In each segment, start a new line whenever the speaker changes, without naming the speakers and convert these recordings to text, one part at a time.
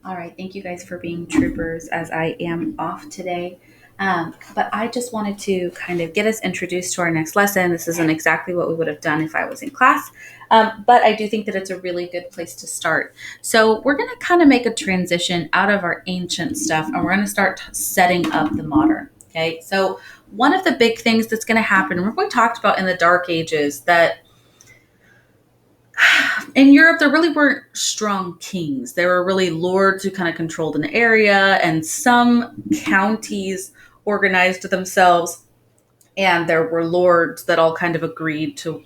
All right. Thank you guys for being troopers as I am off today. But I just wanted to kind of get us introduced to our next lesson. This isn't exactly what we would have done if I was in class, but I do think that it's a really good place to start. So we're going to kind of make a transition out of our ancient stuff and we're going to start setting up the modern. Okay. So one of the big things that's going to happen, remember we talked about in the Dark Ages that in Europe, there really weren't strong kings. There were really lords who kind of controlled an area, and some counties organized themselves, and there were lords that all kind of agreed to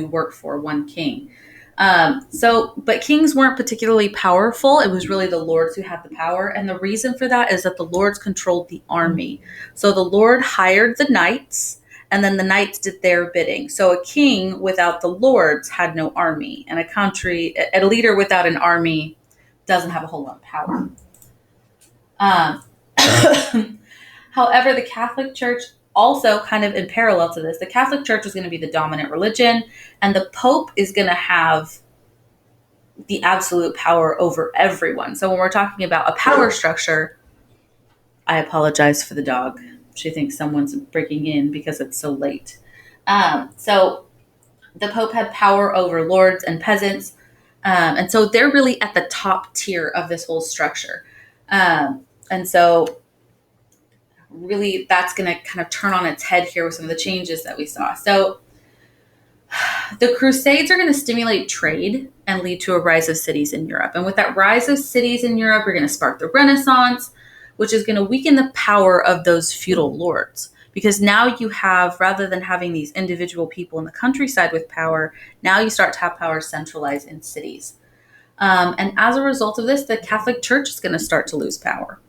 work for one king. But kings weren't particularly powerful. It was really the lords who had the power, and the reason for that is that the lords controlled the army. So the lord hired the knights, and then the knights did their bidding. So a king without the lords had no army, and a leader without an army doesn't have a whole lot of power. Um, However, the Catholic Church also kind of in parallel to this, the Catholic Church is going to be the dominant religion, and the Pope is going to have the absolute power over everyone. So when we're talking about a power structure, I apologize for the dog. She thinks someone's breaking in because it's so late. So the Pope had power over lords and peasants. And so they're really at the top tier of this whole structure. And so really that's going to kind of turn on its head here with some of the changes that we saw. So the Crusades are going to stimulate trade and lead to a rise of cities in Europe. And with that rise of cities in Europe, we're going to spark the Renaissance, which is going to weaken the power of those feudal lords. Because now you have, rather than having these individual people in the countryside with power, now you start to have power centralized in cities. And as a result of this, the Catholic Church is going to start to lose power.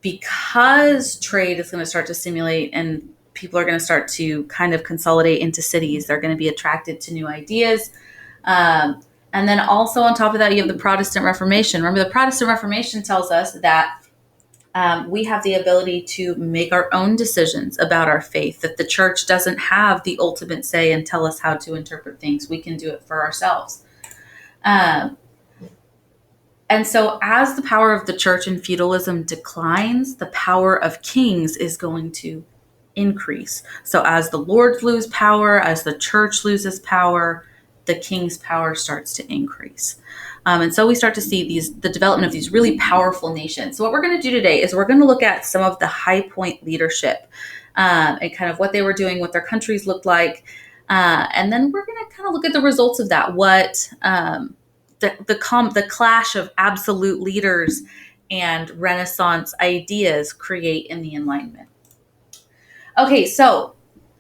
Because trade is going to start to stimulate and people are going to start to kind of consolidate into cities. They're going to be attracted to new ideas. And then also on top of that, you have the Protestant Reformation. Remember, the Protestant Reformation tells us that we have the ability to make our own decisions about our faith, that the church doesn't have the ultimate say and tell us how to interpret things. We can do it for ourselves. And so as the power of the church and feudalism declines, the power of kings is going to increase. So as the lords lose power, as the church loses power, the king's power starts to increase. And so we start to see the development of these really powerful nations. So what we're going to do today is we're going to look at some of the high point leadership and kind of what they were doing, what their countries looked like. And then we're going to kind of look at the results of that, what the clash of absolute leaders and Renaissance ideas create in the Enlightenment. Okay, so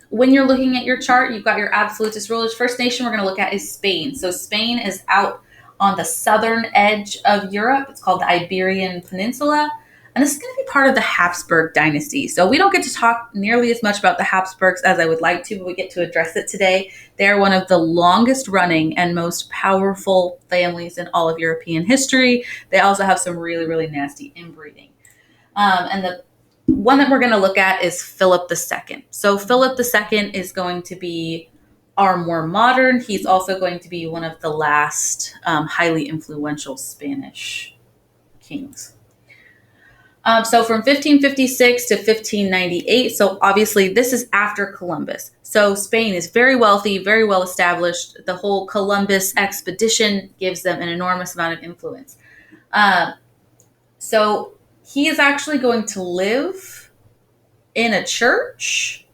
when you're looking at your chart, you've got your absolutist rulers. First nation we're going to look at is Spain. So Spain is out on the southern edge of Europe. It's called the Iberian Peninsula. And this is going to be part of the Habsburg dynasty. So we don't get to talk nearly as much about the Habsburgs as I would like to, but we get to address it today. They're one of the longest running and most powerful families in all of European history. They also have some really, really nasty inbreeding. And the one that we're going to look at is Philip II. So Philip II is going to be our more modern. He's also going to be one of the last highly influential Spanish kings. So from 1556 to 1598, so obviously this is after Columbus. So Spain is very wealthy, very well established. The whole Columbus expedition gives them an enormous amount of influence. So he is actually going to live in a church,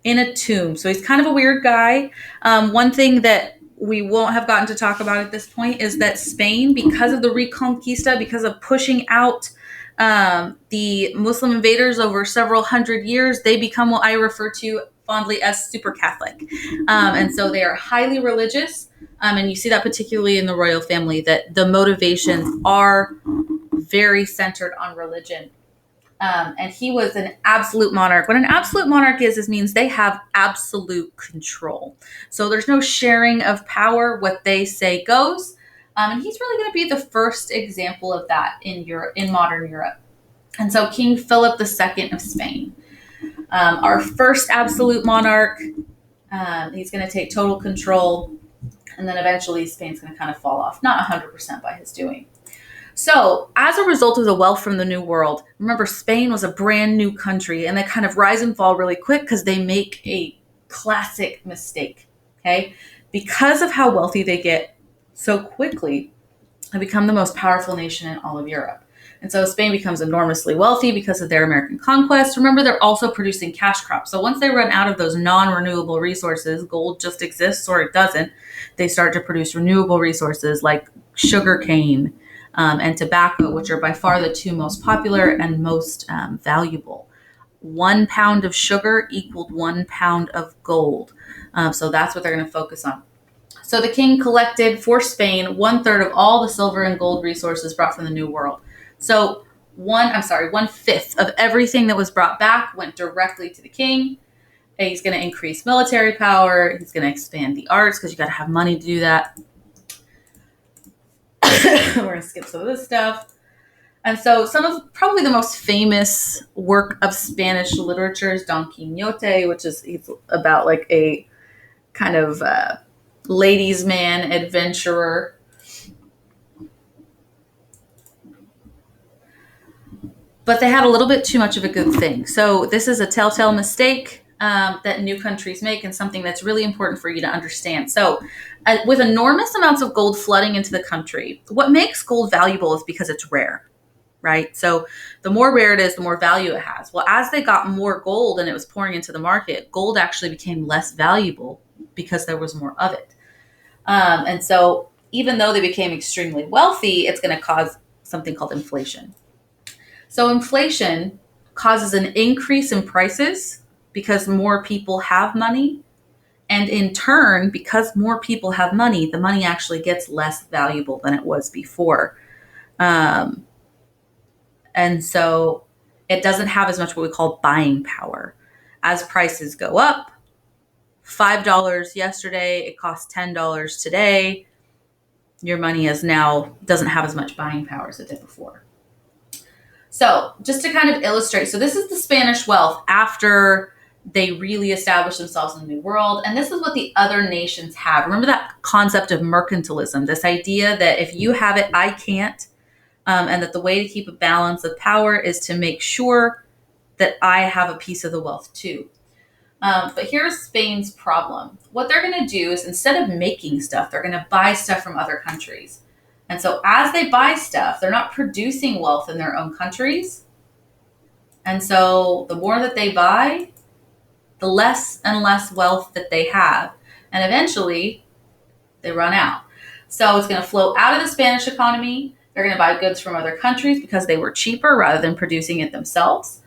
in a tomb. So he's kind of a weird guy. One thing that we won't have gotten to talk about at this point is that Spain, because of the Reconquista, because of pushing out the Muslim invaders over several hundred years, they become what I refer to fondly as super Catholic. And so they are highly religious. And you see that particularly in the royal family, that the motivations are very centered on religion. And he was an absolute monarch. What an absolute monarch is means they have absolute control. So there's no sharing of power. What they say goes. And he's really going to be the first example of that in Europe, in modern Europe. And so King Philip II of Spain, our first absolute monarch, he's going to take total control. And then eventually Spain's going to kind of fall off, not 100% by his doing. So, as a result of the wealth from the New World, remember Spain was a brand new country and they kind of rise and fall really quick because they make a classic mistake. Okay? Because of how wealthy they get so quickly, they become the most powerful nation in all of Europe. And so Spain becomes enormously wealthy because of their American conquest. Remember, they're also producing cash crops. So once they run out of those non-renewable resources, gold just exists or it doesn't, they start to produce renewable resources like sugarcane and tobacco, which are by far the two most popular and most valuable. 1 pound of sugar equaled 1 pound of gold. So that's what they're going to focus on. So the king collected for Spain 1/3 of all the silver and gold resources brought from the New World. So 1/5 of everything that was brought back went directly to the king. He's going to increase military power. He's going to expand the arts because you got to have money to do that. We're going to skip some of this stuff. And so some of probably the most famous work of Spanish literature is Don Quixote, which is about like a kind of ladies' man adventurer. But they had a little bit too much of a good thing. So this is a telltale mistake that new countries make and something that's really important for you to understand. So with enormous amounts of gold flooding into the country, what makes gold valuable is because it's rare, right? So the more rare it is, the more value it has. Well, as they got more gold and it was pouring into the market, gold actually became less valuable because there was more of it. And so even though they became extremely wealthy, it's going to cause something called inflation. So inflation causes an increase in prices because more people have money. And in turn, because more people have money, the money actually gets less valuable than it was before. And so it doesn't have as much what we call buying power. As prices go up, $5 yesterday, it costs $10 today. Your money is now doesn't have as much buying power as it did before. So just to kind of illustrate, so this is the Spanish wealth after they really established themselves in the New World. And this is what the other nations have. Remember that concept of mercantilism, this idea that if you have it, I can't. And that the way to keep a balance of power is to make sure that I have a piece of the wealth too. But here's Spain's problem. What they're going to do is instead of making stuff, they're going to buy stuff from other countries. And so as they buy stuff, they're not producing wealth in their own countries. And so the more that they buy, the less and less wealth that they have. And eventually, they run out. So it's going to flow out of the Spanish economy. They're going to buy goods from other countries because they were cheaper rather than producing it themselves.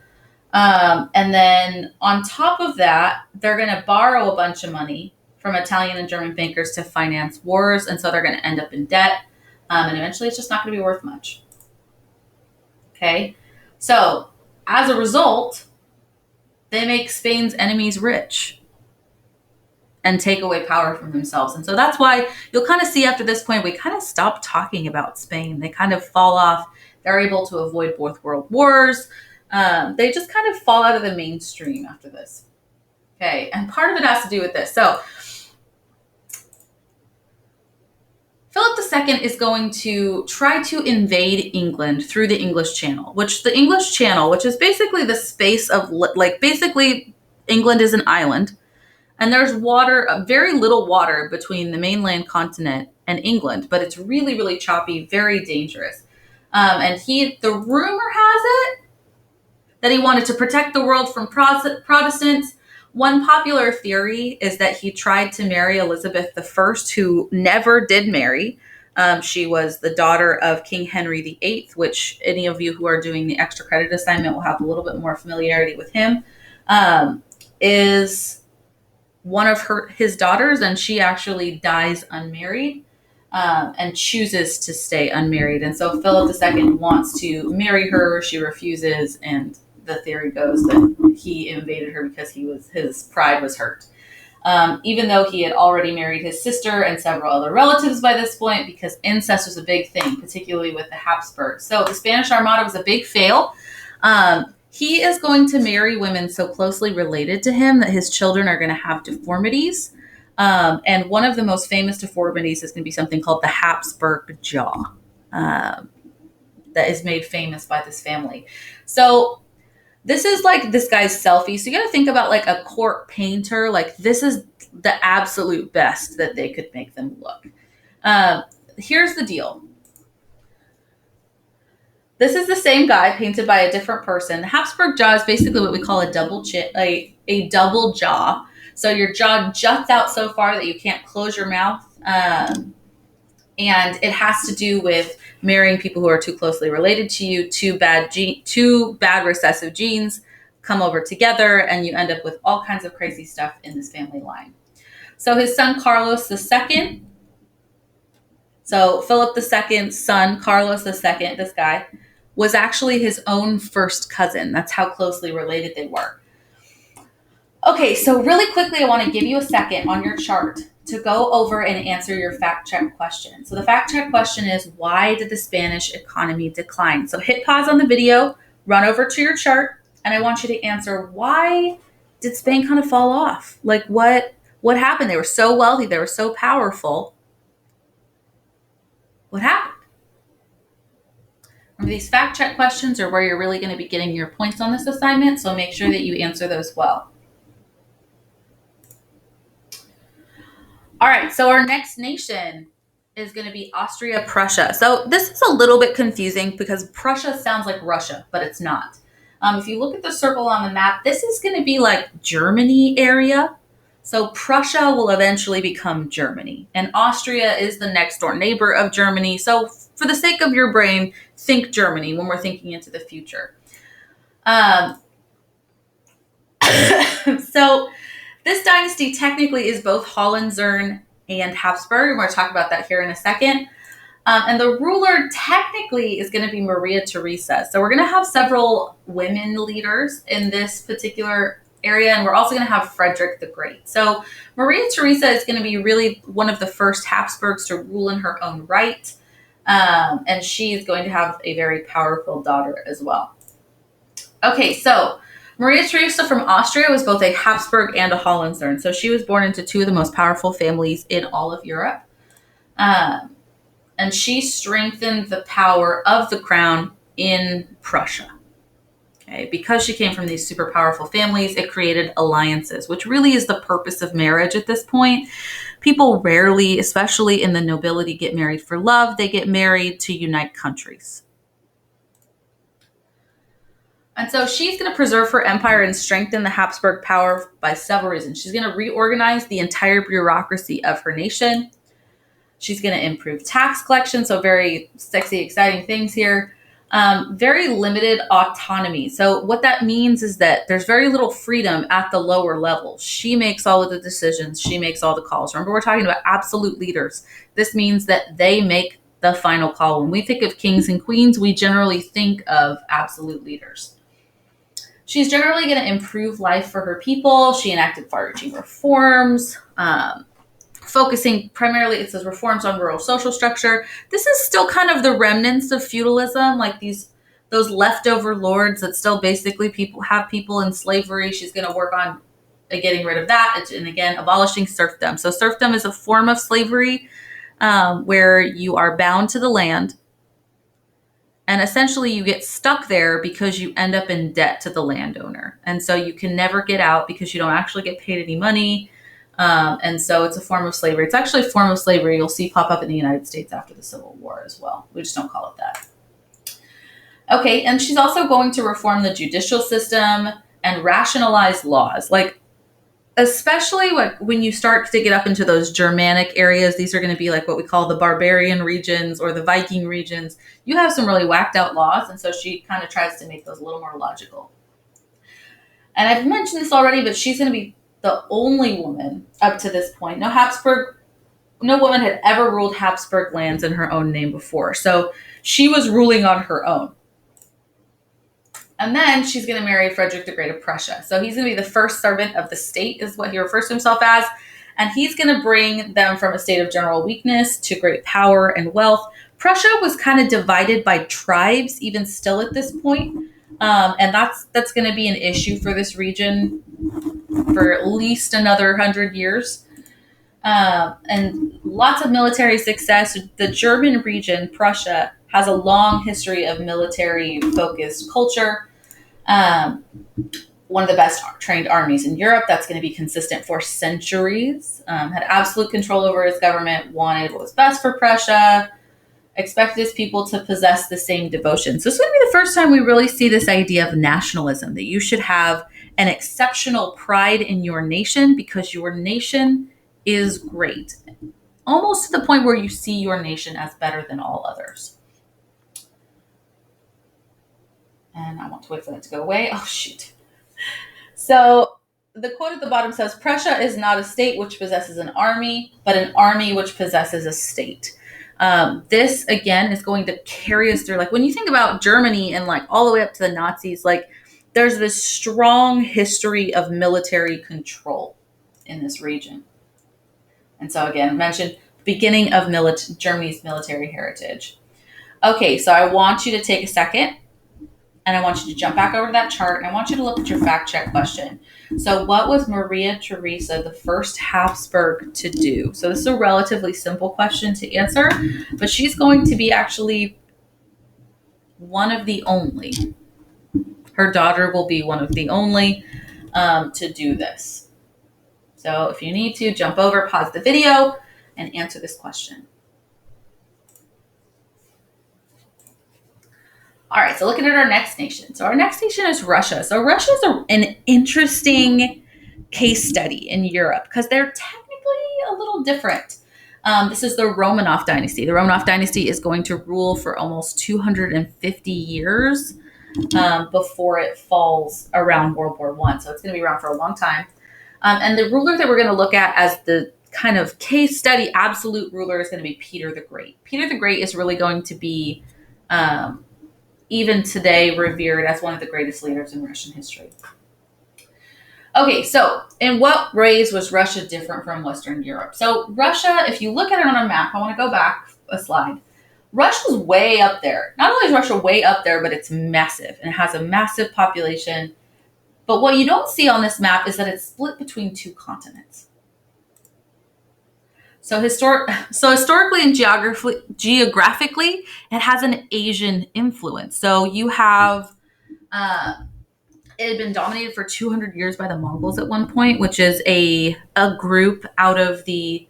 And then on top of that, they're going to borrow a bunch of money from Italian and German bankers to finance wars. And so they're going to end up in debt. And eventually it's just not going to be worth much. Okay. So as a result, they make Spain's enemies rich and take away power from themselves. And so that's why you'll kind of see after this point, we kind of stop talking about Spain. They kind of fall off. They're able to avoid both world wars. They just kind of fall out of the mainstream after this. Okay. And part of it has to do with this. So Philip II is going to try to invade England through the English Channel, which is basically the space of, like, basically England is an island, and there's water, very little water between the mainland continent and England, but it's really, really choppy, very dangerous. And the rumor has it that he wanted to protect the world from Protestants. One popular theory is that he tried to marry Elizabeth I, who never did marry. She was the daughter of King Henry VIII, which any of you who are doing the extra credit assignment will have a little bit more familiarity with him, is one of his daughters, and she actually dies unmarried and chooses to stay unmarried. And so Philip II wants to marry her. She refuses, and the theory goes that he invaded her because his pride was hurt. Even though he had already married his sister and several other relatives by this point, because incest was a big thing, particularly with the Habsburgs. So the Spanish Armada was a big fail. He is going to marry women so closely related to him that his children are going to have deformities. And one of the most famous deformities is going to be something called the Habsburg jaw, um, that is made famous by this family. So this is like this guy's selfie. So you got to think about like a court painter. Like this is the absolute best that they could make them look. Here's the deal. This is the same guy painted by a different person. The Habsburg jaw is basically what we call a double chin, a double jaw. So your jaw juts out so far that you can't close your mouth. And it has to do with marrying people who are too closely related to you. Two bad recessive genes come over together, and you end up with all kinds of crazy stuff in this family line. So his son Carlos II. So Philip II's son, Carlos II, this guy, was actually his own first cousin. That's how closely related they were. Okay, so really quickly, I want to give you a second on your chart to go over and answer your fact check question. So the fact check question is, why did the Spanish economy decline? So hit pause on the video, run over to your chart, and I want you to answer, why did Spain kind of fall off? Like what happened? They were so wealthy, they were so powerful. What happened? Remember, these fact check questions are where you're really going to be getting your points on this assignment, so make sure that you answer those well. All right, so our next nation is going to be Austria-Prussia. So this is a little bit confusing because Prussia sounds like Russia, but it's not. If you look at the circle on the map, this is going to be like Germany area. So Prussia will eventually become Germany, and Austria is the next door neighbor of Germany. So for the sake of your brain, think Germany when we're thinking into the future. So this dynasty technically is both Hohenzollern and Habsburg. We're going to talk about that here in a second. And the ruler technically is going to be Maria Theresa. So we're going to have several women leaders in this particular area, and we're also going to have Frederick the Great. So Maria Theresa is going to be really one of the first Habsburgs to rule in her own right. And she is going to have a very powerful daughter as well. Okay, so Maria Theresa from Austria was both a Habsburg and a Hohenzollern. So she was born into two of the most powerful families in all of Europe. And she strengthened the power of the crown in Prussia. Okay, because she came from these super powerful families, it created alliances, which really is the purpose of marriage at this point. People rarely, especially in the nobility, get married for love. They get married to unite countries. And so she's going to preserve her empire and strengthen the Habsburg power by several reasons. She's going to reorganize the entire bureaucracy of her nation. She's going to improve tax collection, so very sexy, exciting things here. Very limited autonomy. So what that means is that there's very little freedom at the lower level. She makes all of the decisions. She makes all the calls. Remember, we're talking about absolute leaders. This means that they make the final call. When we think of kings and queens, we generally think of absolute leaders. She's generally going to improve life for her people. She enacted far-reaching reforms, focusing primarily, it says, reforms on rural social structure. This is still kind of the remnants of feudalism, like those leftover lords that still basically have people in slavery. She's going to work on getting rid of that, and again, abolishing serfdom. So serfdom is a form of slavery where you are bound to the land, and essentially you get stuck there because you end up in debt to the landowner. And so you can never get out because you don't actually get paid any money. And so it's a form of slavery. It's actually a form of slavery you'll see pop up in the United States after the Civil War as well. We just don't call it that. Okay, and she's also going to reform the judicial system and rationalize laws. Like, especially when you start to get up into those Germanic areas, these are going to be like what we call the barbarian regions or the Viking regions. You have some really whacked out laws, and so she kind of tries to make those a little more logical. And I've mentioned this already, but she's going to be the only woman up to this point. No woman had ever ruled Habsburg lands in her own name before. So she was ruling on her own. And then she's going to marry Frederick the Great of Prussia. So he's going to be the first servant of the state, is what he refers to himself as. And he's going to bring them from a state of general weakness to great power and wealth. Prussia was kind of divided by tribes, even still at this point. And that's going to be an issue for this region for at least another 100 years. and lots of military success. The German region, Prussia, has a long history of military focused culture. Um, One of the best trained armies in Europe that's going to be consistent for centuries. Had absolute control over his government, wanted what was best for Prussia, expected his people to possess the same devotion. So this would be the first time we really see this idea of nationalism, that you should have an exceptional pride in your nation because your nation is great. Almost to the point where you see your nation as better than all others. And I want to wait for that to go away. Oh, shoot. So the quote at the bottom says, Prussia is not a state which possesses an army, but an army which possesses a state. This, again, is going to carry us through. Like when you think about Germany and like all the way up to the Nazis, like there's this strong history of military control in this region. And so again, mentioned beginning of Germany's military heritage. Okay, so I want you to take a second and I want you to jump back over to that chart and I want you to look at your fact check question. So what was Maria Theresa, the first Habsburg, to do? So this is a relatively simple question to answer, but she's going to be actually one of the only. Her daughter will be one of the only to do this. So if you need to, jump over, pause the video, and answer this question. All right, so looking at our next nation. So our next nation is Russia. So Russia is an interesting case study in Europe because they're technically a little different. This is the Romanov dynasty. The Romanov dynasty is going to rule for almost 250 years before it falls around World War I. So it's going to be around for a long time. And the ruler that we're going to look at as the kind of case study absolute ruler is going to be Peter the Great. Peter the Great is really going to be, even today, revered as one of the greatest leaders in Russian history. Okay, so in what ways was Russia different from Western Europe? So Russia, if you look at it on a map, I want to go back a slide. Russia's way up there. Not only is Russia way up there, but it's massive and it has a massive population. But what you don't see on this map is that it's split between two continents. So historically and geographically, it has an Asian influence. So you have, it had been dominated for 200 years by the Mongols at one point, which is a group out of the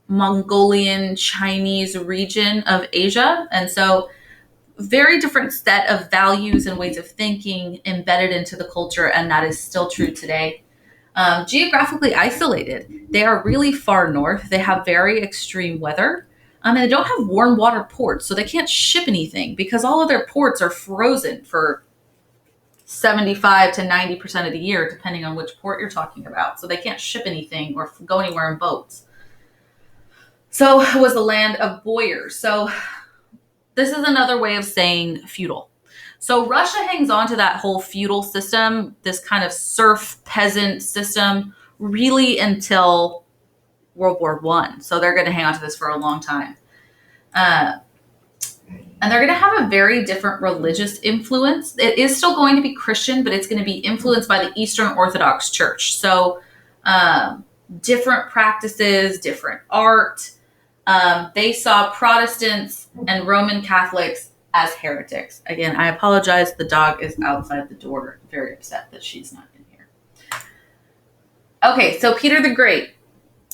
Mongolian Chinese region of Asia. And so very different set of values and ways of thinking embedded into the culture, and that is still true today. Geographically isolated, they are really far north. They have very extreme weather, and they don't have warm water ports, so they can't ship anything because all of their ports are frozen for 75 to 90% of the year, depending on which port you're talking about. So they can't ship anything or go anywhere in boats. So it was the land of boyars. So this is another way of saying feudal. So Russia hangs on to that whole feudal system, this kind of serf peasant system, really until World War I. So they're going to hang on to this for a long time. And they're going to have a very different religious influence. It is still going to be Christian, but it's going to be influenced by the Eastern Orthodox Church. So different practices, different art. They saw Protestants and Roman Catholics as heretics. Again, I apologize. The dog is outside the door, very upset that she's not in here. Okay, so Peter the Great.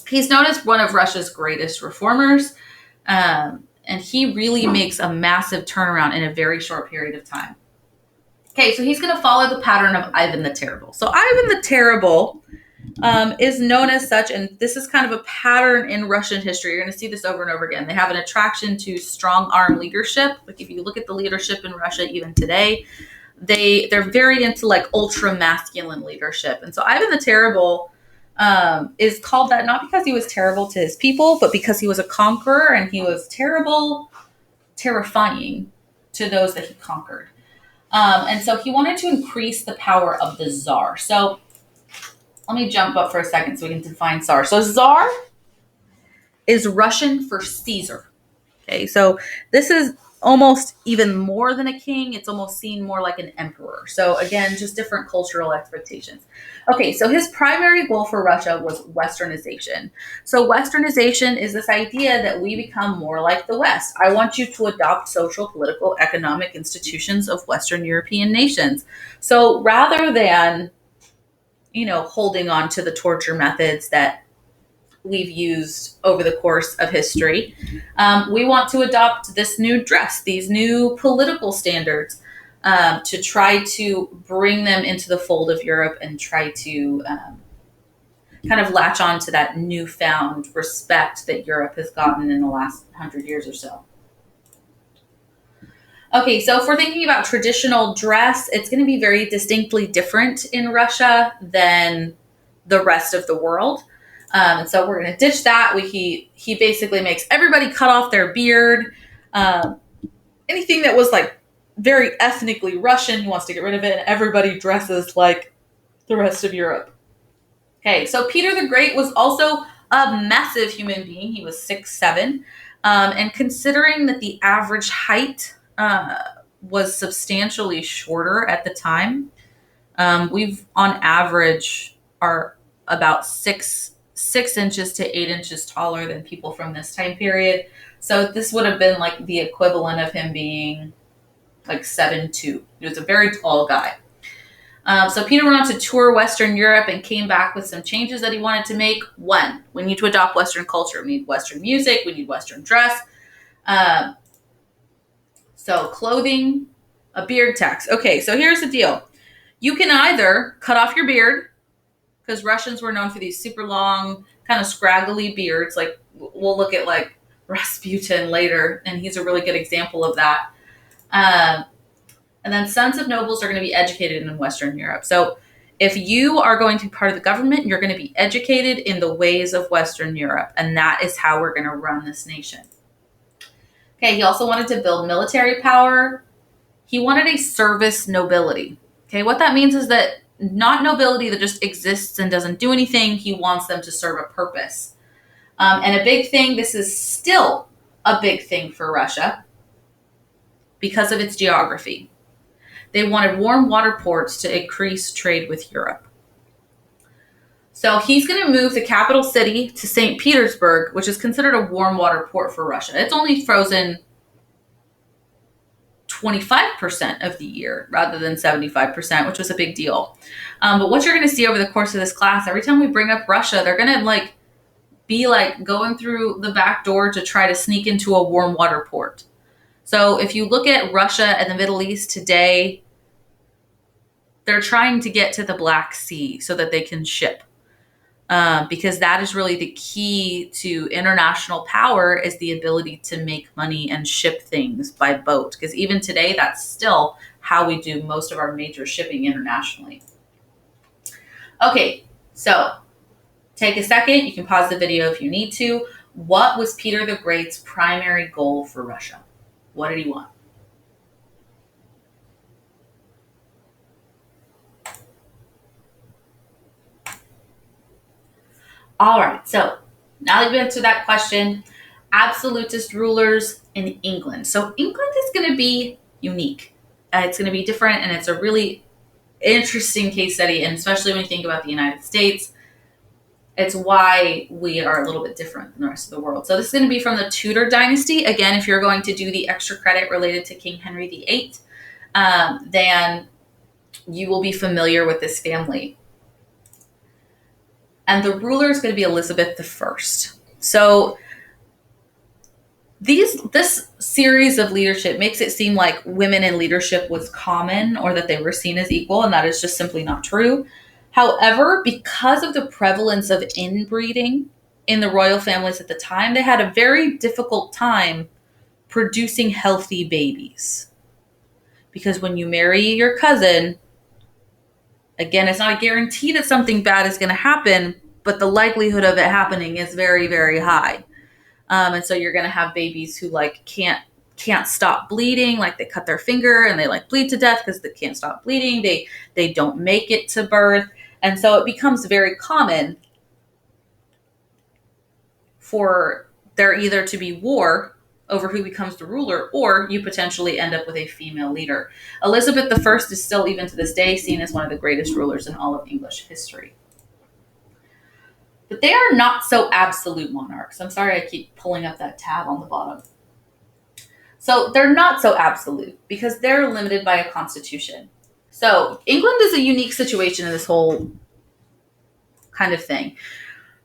He's known as one of Russia's greatest reformers, and he really makes a massive turnaround in a very short period of time. Okay, so he's going to follow the pattern of Ivan the Terrible. So Ivan the Terrible is known as such, and this is kind of a pattern in Russian history. You're going to see this over and over again. They have an attraction to strong arm leadership. Like if you look at the leadership in Russia even today, they're very into like ultra masculine leadership. And so Ivan the Terrible is called that not because he was terrible to his people, but because he was a conqueror and he was terrifying to those that he conquered. And so he wanted to increase the power of the Tsar. So let me jump up for a second so we can define Tsar. So Tsar is Russian for Caesar. Okay, so this is almost even more than a king. It's almost seen more like an emperor. So again, just different cultural expectations. Okay, so his primary goal for Russia was westernization. So westernization is this idea that we become more like the West. I want you to adopt social, political, economic institutions of Western European nations. So rather than, holding on to the torture methods that we've used over the course of history. We want to adopt this new dress, these new political standards, to try to bring them into the fold of Europe and try to kind of latch on to that newfound respect that Europe has gotten in the last 100 years or so. Okay, so if we're thinking about traditional dress, it's going to be very distinctly different in Russia than the rest of the world. And so we're going to ditch that. He basically makes everybody cut off their beard. Anything that was like very ethnically Russian, he wants to get rid of it, and everybody dresses like the rest of Europe. Okay, so Peter the Great was also a massive human being. He was 6'7", and considering that the average height was substantially shorter at the time, we've on average are about 6 inches to 8 inches taller than people from this time period. So this would have been like the equivalent of him being like 7'2". He was a very tall guy. So Peter went on to tour Western Europe and came back with some changes that he wanted to make. One, we need to adopt Western culture. We need Western music. We need Western dress. So clothing, a beard tax. Okay, so here's the deal. You can either cut off your beard, because Russians were known for these super long, kind of scraggly beards. Like, we'll look at like Rasputin later, and he's a really good example of that. And then sons of nobles are going to be educated in Western Europe. So if you are going to be part of the government, you're going to be educated in the ways of Western Europe. And that is how we're going to run this nation. Okay, he also wanted to build military power. He wanted a service nobility. Okay, what that means is that not nobility that just exists and doesn't do anything. He wants them to serve a purpose. And a big thing, this is still a big thing for Russia because of its geography. They wanted warm water ports to increase trade with Europe. So he's going to move the capital city to St. Petersburg, which is considered a warm water port for Russia. It's only frozen 25% of the year rather than 75%, which was a big deal. But what you're going to see over the course of this class, every time we bring up Russia, they're going to be going through the back door to try to sneak into a warm water port. So if you look at Russia and the Middle East today, they're trying to get to the Black Sea so that they can ship. Because that is really the key to international power, is the ability to make money and ship things by boat. Because even today, that's still how we do most of our major shipping internationally. Okay, so take a second. You can pause the video if you need to. What was Peter the Great's primary goal for Russia? What did he want? All right, so now that we've answered that question, absolutist rulers in England. So England is going to be unique. It's going to be different, and it's a really interesting case study, and especially when you think about the United States, it's why we are a little bit different than the rest of the world. So this is going to be from the Tudor dynasty. Again, if you're going to do the extra credit related to King Henry VIII, then you will be familiar with this family. And the ruler is going to be Elizabeth I. So this series of leadership makes it seem like women in leadership was common, or that they were seen as equal, and that is just simply not true. However, because of the prevalence of inbreeding in the royal families at the time, they had a very difficult time producing healthy babies. Because when you marry your cousin, again, it's not a guarantee that something bad is going to happen, but the likelihood of it happening is very, very high. And so you're going to have babies who can't stop bleeding, like they cut their finger and they bleed to death because they can't stop bleeding. They don't make it to birth. And so it becomes very common for there either to be war over who becomes the ruler, or you potentially end up with a female leader. Elizabeth I is still, even to this day, seen as one of the greatest rulers in all of English history. But they are not so absolute monarchs. I'm sorry I keep pulling up that tab on the bottom. So they're not so absolute because they're limited by a constitution. So England is a unique situation in this whole kind of thing.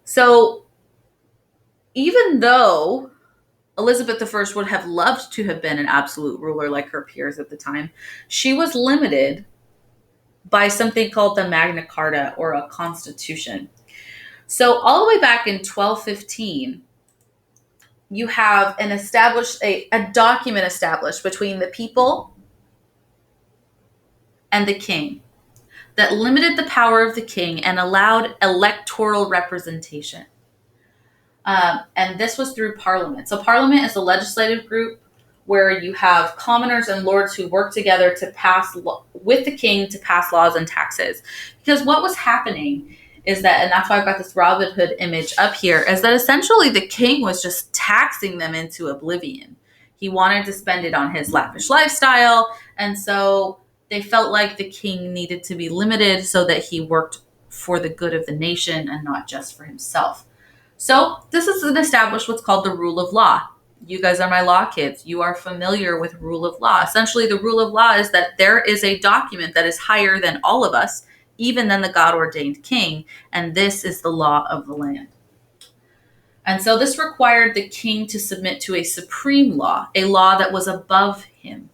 So even though Elizabeth I would have loved to have been an absolute ruler like her peers at the time, she was limited by something called the Magna Carta, or a constitution. So all the way back in 1215, you have a document established between the people and the king that limited the power of the king and allowed electoral representation. And this was through Parliament. So Parliament is a legislative group where you have commoners and lords who work together to pass with the king to pass laws and taxes. Because what was happening is that, and that's why I've got this Robin Hood image up here, is that essentially the king was just taxing them into oblivion. He wanted to spend it on his lavish lifestyle, and so they felt like the king needed to be limited so that he worked for the good of the nation and not just for himself. So this is established what's called the rule of law. You guys are my law kids. You are familiar with rule of law. Essentially, the rule of law is that there is a document that is higher than all of us, even than the God-ordained king, and this is the law of the land. And so this required the king to submit to a supreme law, a law that was above him,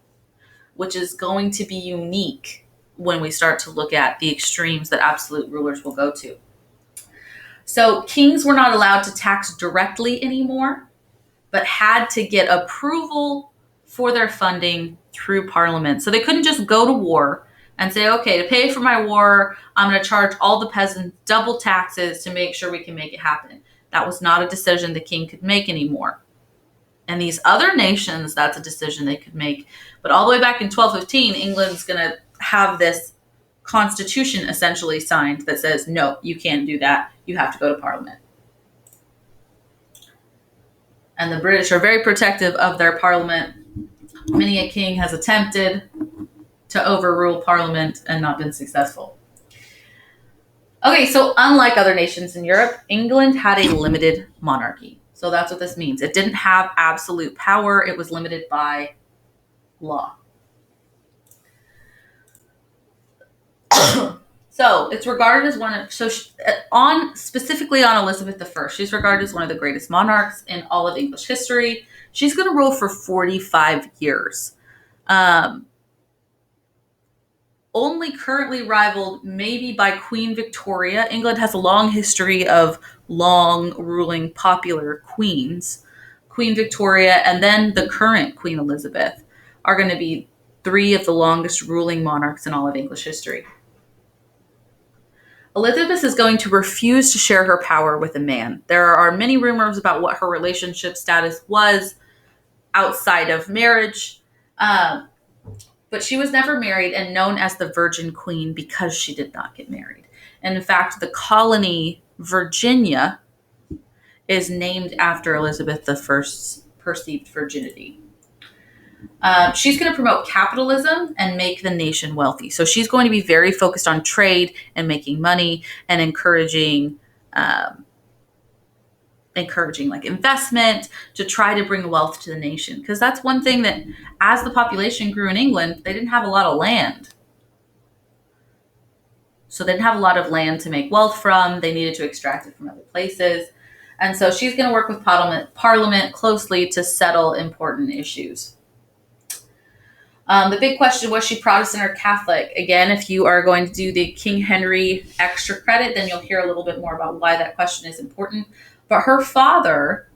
which is going to be unique when we start to look at the extremes that absolute rulers will go to. So kings were not allowed to tax directly anymore, but had to get approval for their funding through Parliament. So they couldn't just go to war and say, okay, to pay for my war, I'm going to charge all the peasants double taxes to make sure we can make it happen. That was not a decision the king could make anymore. And these other nations, that's a decision they could make. But all the way back in 1215, England's going to have this constitution essentially signed that says, no, you can't do that. You have to go to Parliament. And the British are very protective of their Parliament. Many a king has attempted to overrule Parliament and not been successful. Okay, so unlike other nations in Europe, England had a limited monarchy. So that's what this means. It didn't have absolute power. It was limited by law. So it's regarded as specifically on Elizabeth I, she's regarded as one of the greatest monarchs in all of English history. She's going to rule for 45 years. Only currently rivaled maybe by Queen Victoria. England has a long history of long ruling popular queens. Queen Victoria and then the current Queen Elizabeth are going to be three of the longest ruling monarchs in all of English history. Elizabeth is going to refuse to share her power with a man. There are many rumors about what her relationship status was outside of marriage, but she was never married and known as the Virgin Queen because she did not get married. And in fact, the colony Virginia is named after Elizabeth I's perceived virginity. She's going to promote capitalism and make the nation wealthy. So she's going to be very focused on trade and making money and encouraging like investment to try to bring wealth to the nation. Because that's one thing that as the population grew in England, they didn't have a lot of land. So they didn't have a lot of land to make wealth from. They needed to extract it from other places. And so she's going to work with Parliament closely to settle important issues. The big question, was she Protestant or Catholic? Again, if you are going to do the King Henry extra credit, then you'll hear a little bit more about why that question is important. But her father,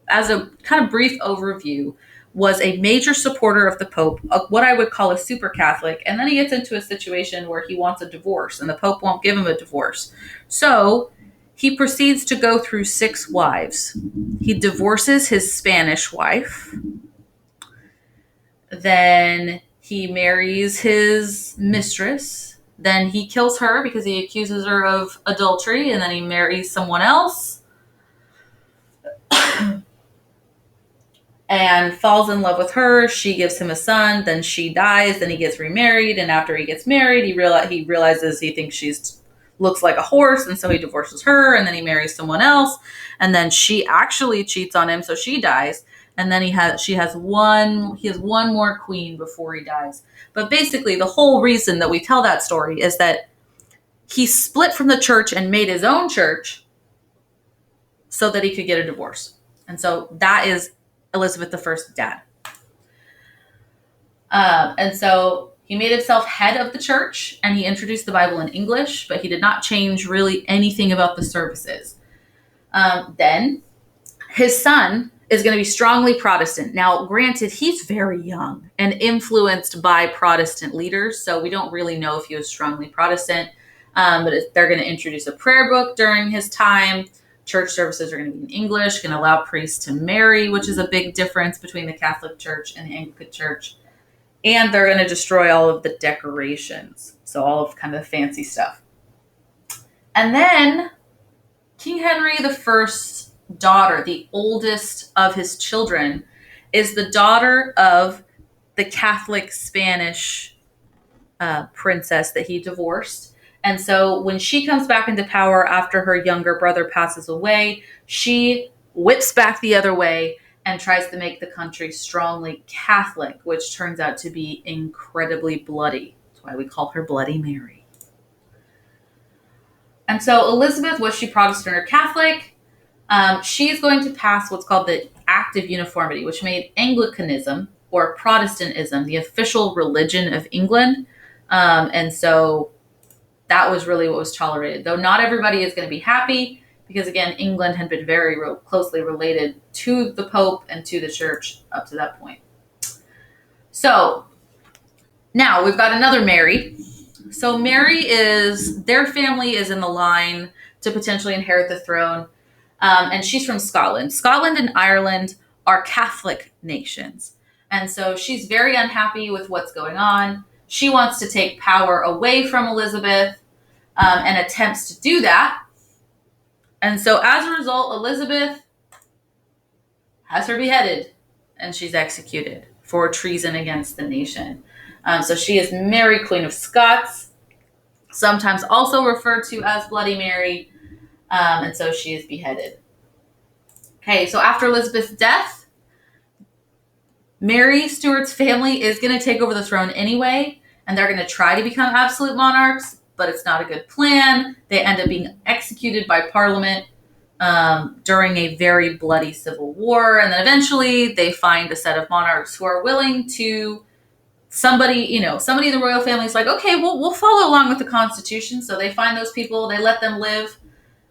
as a kind of brief overview, was a major supporter of the Pope, what I would call a super Catholic. And then he gets into a situation where he wants a divorce and the Pope won't give him a divorce. So he proceeds to go through 6 wives. He divorces his Spanish wife. Then he marries his mistress. Then he kills her because he accuses her of adultery. And then he marries someone else. and falls in love with her. She gives him a son. Then she dies. Then he gets remarried. And after he gets married, he realizes he thinks she's looks like a horse, and so he divorces her. And then he marries someone else. And then she actually cheats on him, so she dies. And then he has one more queen before he dies. But basically, the whole reason that we tell that story is that he split from the church and made his own church so that he could get a divorce. And so that is Elizabeth I's dad. And so he made himself head of the church, and he introduced the Bible in English, but he did not change really anything about the services. Then his son is going to be strongly Protestant. Now, granted, he's very young and influenced by Protestant leaders, so we don't really know if he was strongly Protestant. But they're going to introduce a prayer book during his time. Church services are going to be in English, going to allow priests to marry, which is a big difference between the Catholic Church and the Anglican Church. And they're going to destroy all of the decorations, so all of kind of the fancy stuff. And then King Henry I's daughter, the oldest of his children, is the daughter of the Catholic Spanish princess that he divorced. And so when she comes back into power after her younger brother passes away, she whips back the other way and tries to make the country strongly Catholic, which turns out to be incredibly bloody. That's why we call her Bloody Mary. And so Elizabeth, was she Protestant or Catholic? She is going to pass what's called the Act of Uniformity, which made Anglicanism or Protestantism the official religion of England. And so that was really what was tolerated, though not everybody is going to be happy because, again, England had been very closely related to the Pope and to the church up to that point. So now we've got another Mary. So their family is in the line to potentially inherit the throne, and she's from Scotland. Scotland and Ireland are Catholic nations, and so she's very unhappy with what's going on. She wants to take power away from Elizabeth and attempts to do that. And so as a result, Elizabeth has her beheaded and she's executed for treason against the nation. So she is Mary, Queen of Scots, sometimes also referred to as Bloody Mary. And so she is beheaded. Okay, so after Elizabeth's death, Mary Stuart's family is going to take over the throne anyway, and they're going to try to become absolute monarchs, but it's not a good plan. They end up being executed by Parliament during a very bloody civil war, and then eventually they find a set of monarchs who are willing to somebody in the royal family is like, okay, we'll follow along with the Constitution. So they find those people, they let them live,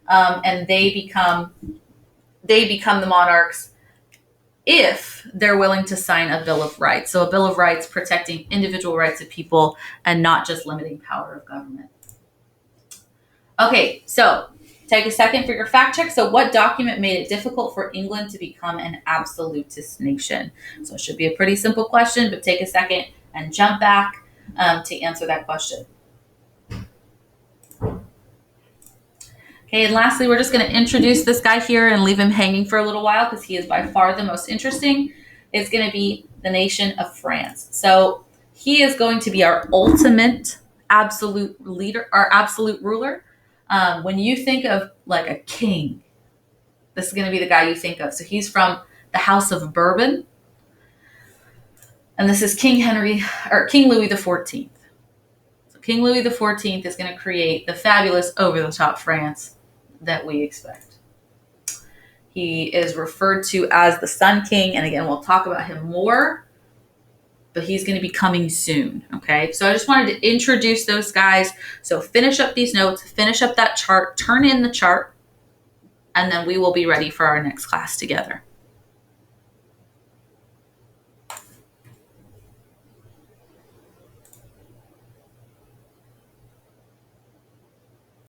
and they become the monarchs if they're willing to sign a Bill of Rights. So a Bill of Rights protecting individual rights of people and not just limiting power of government. Okay, so take a second for your fact check. So what document made it difficult for England to become an absolutist nation? So it should be a pretty simple question, but take a second and jump back to answer that question. Okay, and lastly, we're just going to introduce this guy here and leave him hanging for a little while because he is by far the most interesting. It's going to be the nation of France. So he is going to be our ultimate absolute leader, our absolute ruler. When you think of like a king, this is going to be the guy you think of. So he's from the House of Bourbon. And this is King Louis XIV. So King Louis XIV is going to create the fabulous over-the-top France that we expect. He is referred to as the Sun King, and again, we'll talk about him more, but he's going to be coming soon, okay? So I just wanted to introduce those guys. So finish up these notes, finish up that chart, turn in the chart, and then we will be ready for our next class together.